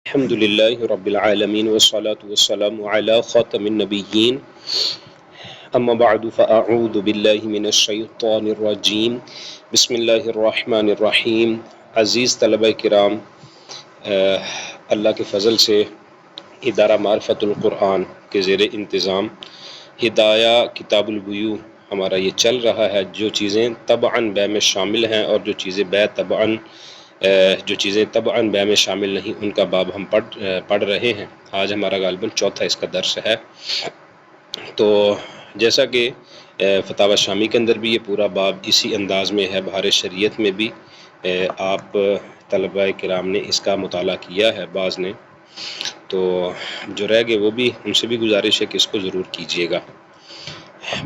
الحمد للہ رب العالمین والصلاة والسلام علی خاتم النبیین اما بعد فاعوذ باللہ من الشیطان الرجیم بسم اللہ الرحمن الرحیم۔ عزیز طلبہ کرام، اللہ کے فضل سے ادارہ معرفت القرآن کے زیر انتظام ہدایہ کتاب البیوع ہمارا یہ چل رہا ہے۔ جو چیزیں طبعاً بیع میں شامل ہیں اور جو چیزیں طبعاً بیع میں شامل نہیں، ان کا باب ہم پڑھ رہے ہیں۔ آج ہمارا غالباً چوتھا اس کا درس ہے۔ تو جیسا کہ فتاوی شامی کے اندر بھی یہ پورا باب اسی انداز میں ہے، بہار شریعت میں بھی آپ طلبہ کرام نے اس کا مطالعہ کیا ہے بعض نے، تو جو رہ گئے وہ بھی ان سے بھی گزارش ہے کہ اس کو ضرور کیجیے گا۔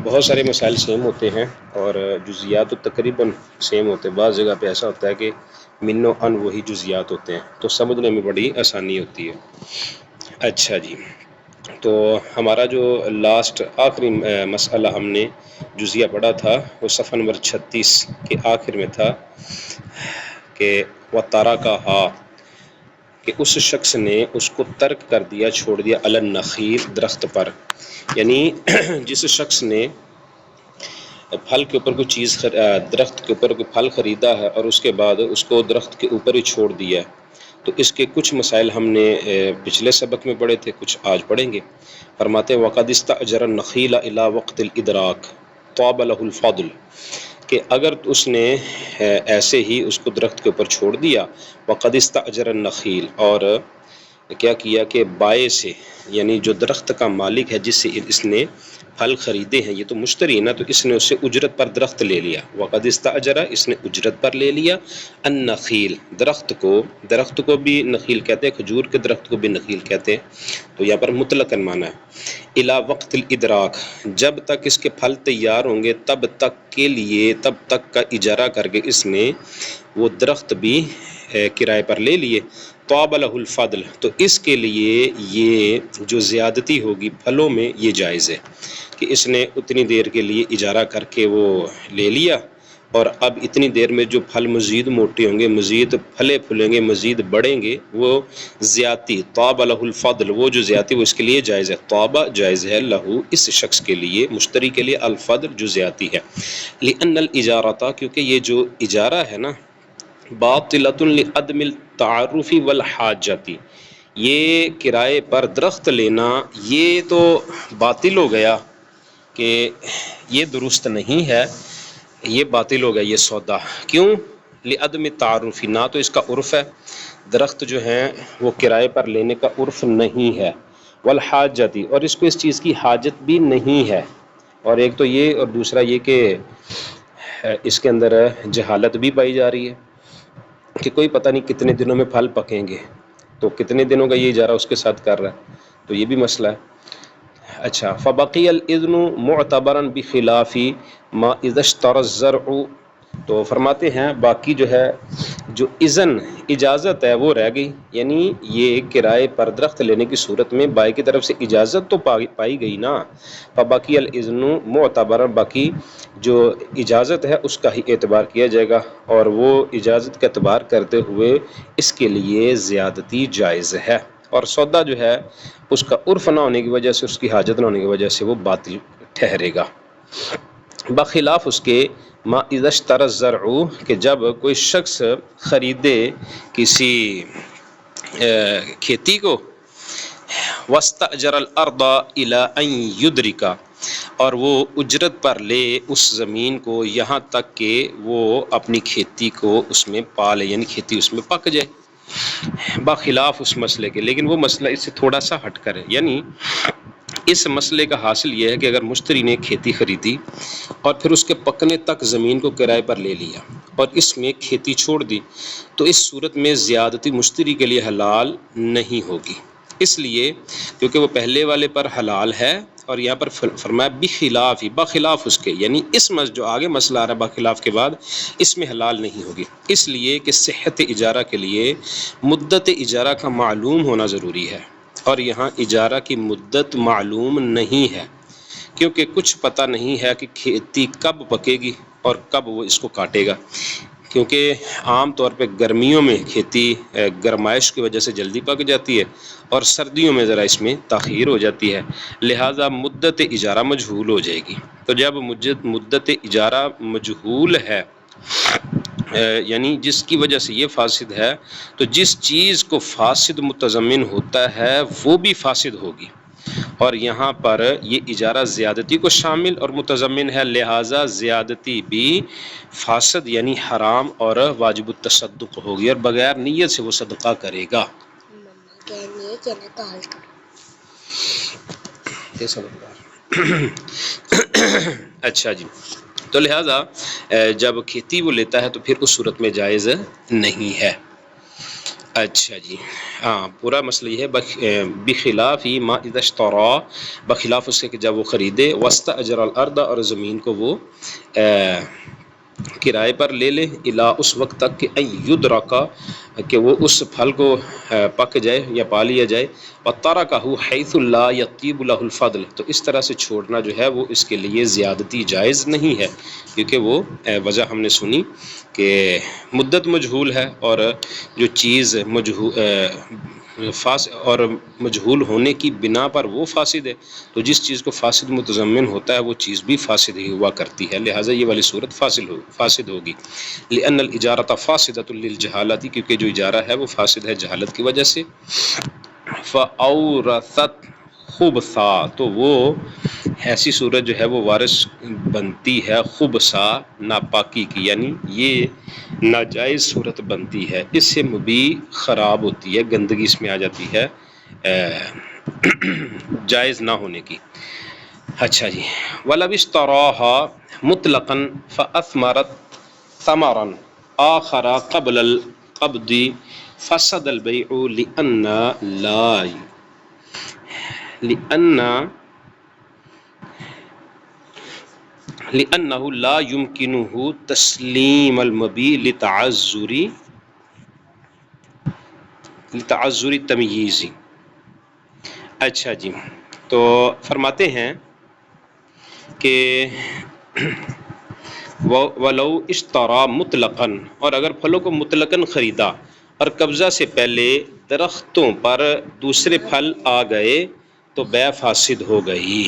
بہت سارے مسائل سیم ہوتے ہیں اور جزیات تو تقریباً سیم ہوتے ہیں۔ بعض جگہ پہ ایسا ہوتا ہے کہ من و ان وہی جزیات ہوتے ہیں، تو سمجھنے میں بڑی آسانی ہوتی ہے۔ اچھا جی، تو ہمارا جو لاسٹ آخری مسئلہ ہم نے جزیہ پڑھا تھا وہ صفحہ نمبر 36 کے آخر میں تھا کہ وَتَرَكَهَا، کہ اس شخص نے اس کو ترک کر دیا، چھوڑ دیا، علی النخیل، درخت پر، یعنی جس شخص نے پھل کے اوپر کوئی چیز درخت کے اوپر کوئی پھل خریدا ہے اور اس کے بعد اس کو درخت کے اوپر ہی چھوڑ دیا ہے، تو اس کے کچھ مسائل ہم نے پچھلے سبق میں پڑھے تھے، کچھ آج پڑھیں گے۔ فرماتے ہیں وَقَدْ اسْتَأْجَرَ النَّخِيلَ إِلَى وَقْتِ الْإِدْرَاكِ طَابَ لَهُ الْفَضْلُ، کہ اگر اس نے ایسے ہی اس کو درخت کے اوپر چھوڑ دیا، وَقَدْ اسْتَأْجَرَ النَّخِيلَ، اور کیا کیا کہ بائے سے، یعنی جو درخت کا مالک ہے جس سے اس نے پھل خریدے ہیں، یہ تو مشتری ہے نا، تو اس نے اس سے اجرت پر درخت لے لیا۔ وقد استاجر، اس نے اجرت پر لے لیا، النخیل، درخت کو بھی نخیل کہتے ہیں، کھجور کے درخت کو بھی نخیل کہتے ہیں، تو یہاں پر مطلقاً معنی ہے الی وقت الادراک، جب تک اس کے پھل تیار ہوں گے تب تک کا اجارہ کر کے اس نے وہ درخت بھی کرائے پر لے لیے۔ طاب لہ الفضل، تو اس کے لیے یہ جو زیادتی ہوگی پھلوں میں یہ جائز ہے کہ اس نے اتنی دیر کے لیے اجارہ کر کے وہ لے لیا، اور اب اتنی دیر میں جو پھل مزید موٹے ہوں گے، مزید پھلے پھلیں گے، مزید بڑھیں گے، وہ زیادتی، طاب لہ الفضل، وہ جو زیادتی وہ اس کے لیے جائز ہے۔ طاب جائز ہے، لہو اس شخص کے لیے، مشتری کے لیے، الفضل جو زیادتی ہے، لأن الاجارۃ، کیونکہ یہ جو اجارہ ہے نا، باطلۃ لعدم التعارف والحاجۃ، یہ کرائے پر درخت لینا یہ تو باطل ہو گیا، کہ یہ درست نہیں ہے، یہ باطل ہو گیا یہ سودا۔ کیوں؟ لعدم تعارفی، نہ تو اس کا عرف ہے، درخت جو ہیں وہ کرائے پر لینے کا عرف نہیں ہے، والحاجتی، اور اس کو اس چیز کی حاجت بھی نہیں ہے، اور ایک تو یہ، اور دوسرا یہ کہ اس کے اندر جہالت بھی پائی جا رہی ہے کہ کوئی پتہ نہیں کتنے دنوں میں پھل پکیں گے، تو کتنے دنوں کا یہ اجارہ اس کے ساتھ کر رہا ہے، تو یہ بھی مسئلہ ہے۔ اچھا، فبقی الاذن معتبرا بخلاف ما اذا اشترى الزرع، تو فرماتے ہیں باقی جو ہے جو اجازت ہے وہ رہ گئی، یعنی یہ کرائے پر درخت لینے کی صورت میں بائی کی طرف سے اجازت تو پائی گئی نا، فبقی الاذن معتبرا، باقی جو اجازت ہے اس کا ہی اعتبار کیا جائے گا، اور وہ اجازت کا اعتبار کرتے ہوئے اس کے لیے زیادتی جائز ہے، اور سودا جو ہے اس کا عرف نہ ہونے کی وجہ سے، اس کی حاجت نہ ہونے کی وجہ سے وہ باطل ٹھہرے گا، بخلاف اس کے ما اذا اشترى الزرع، کہ جب کوئی شخص خریدے کسی کھیتی کو، واستأجر الارض الى ان يدرك، اور وہ اجرت پر لے اس زمین کو یہاں تک کہ وہ اپنی کھیتی کو اس میں پالے، یعنی کھیتی اس میں پک جائے، بخلاف اس مسئلے کے، لیکن وہ مسئلہ اس سے تھوڑا سا ہٹ کر ہے، یعنی اس مسئلے کا حاصل یہ ہے کہ اگر مشتری نے کھیتی خریدی اور پھر اس کے پکنے تک زمین کو کرائے پر لے لیا اور اس میں کھیتی چھوڑ دی، تو اس صورت میں زیادتی مشتری کے لیے حلال نہیں ہوگی، اس لیے کیونکہ وہ پہلے والے پر حلال ہے، اور یہاں پر فرمایا بخلاف اس کے، یعنی اس جو آگے مسئلہ آ رہا ہے بخلاف کے بعد، اس میں حلال نہیں ہوگی، اس لیے کہ صحت اجارہ کے لیے مدت اجارہ کا معلوم ہونا ضروری ہے، اور یہاں اجارہ کی مدت معلوم نہیں ہے، کیونکہ کچھ پتہ نہیں ہے کہ کھیتی کب پکے گی اور کب وہ اس کو کاٹے گا، کیونکہ عام طور پہ گرمیوں میں کھیتی گرمائش کی وجہ سے جلدی پک جاتی ہے اور سردیوں میں ذرا اس میں تاخیر ہو جاتی ہے، لہٰذا مدت اجارہ مجہول ہو جائے گی۔ تو جب مدت اجارہ مجہول ہے یعنی جس کی وجہ سے یہ فاسد ہے، تو جس چیز کو فاسد متضمن ہوتا ہے وہ بھی فاسد ہوگی، اور یہاں پر یہ اجارہ زیادتی کو شامل اور متضمن ہے، لہٰذا زیادتی بھی فاسد یعنی حرام اور واجب التصدق ہوگی، اور بغیر نیت سے وہ صدقہ کرے گا۔ اچھا جی، تو لہٰذا جب کھیتی وہ لیتا ہے تو پھر اس صورت میں جائز نہیں ہے۔ اچھا جی، ہاں پورا مسئلہ یہ ہے بخلاف ما اذا اشترى، بخلاف اس کے کہ جب وہ خریدے، واستاجر الارض، اور زمین کو وہ کرائے پر لے لے، الا اس وقت تک کہ ان یدرکا، کہ وہ اس پھل کو پک جائے یا پا لیا جائے، وترکہ حیث لا یطیب له الفضل، تو اس طرح سے چھوڑنا جو ہے وہ اس کے لیے زیادتی جائز نہیں ہے، کیونکہ وہ وجہ ہم نے سنی کہ مدت مجہول ہے، اور جو چیز اور مجہول ہونے کی بنا پر وہ فاسد ہے، تو جس چیز کو فاسد متضمن ہوتا ہے وہ چیز بھی فاسد ہی ہوا کرتی ہے، لہٰذا یہ والی صورت فاسد ہوگی۔ لأن الإجارة فاسدة للجہالة، کیونکہ جو اجارہ ہے وہ فاسد ہے جہالت کی وجہ سے۔ فأورثت خبثا، تو وہ ایسی صورت جو ہے وہ وارث بنتی ہے خبثا، ناپاکی کی، یعنی یہ ناجائز صورت بنتی ہے، اس سے بھی خراب ہوتی ہے، گندگی اس میں آ جاتی ہے جائز نہ ہونے کی۔ اچھا جی، وَلَوِ اشْتَرَاهَا مُطْلَقًا فَأَثْمَرَتْ ثَمَرًا آخَرَ قَبْلَ الْقَبْضِ فَسَدَ الْبَيْعُ لِأَنَّهُ لَا يُمْكِنُهُ تَسْلِيمَ الْمَبِيعِ لِتَعَذُّرِ التَّمْيِيزِ۔ اچھا جی، تو فرماتے ہیں کہ وَلَوْ اشْتَرَى مُطْلَقًا، اور اگر پھلوں کو مطلقاً خریدا اور قبضہ سے پہلے درختوں پر دوسرے پھل آ گئے تو بیع فاسد ہو گئی۔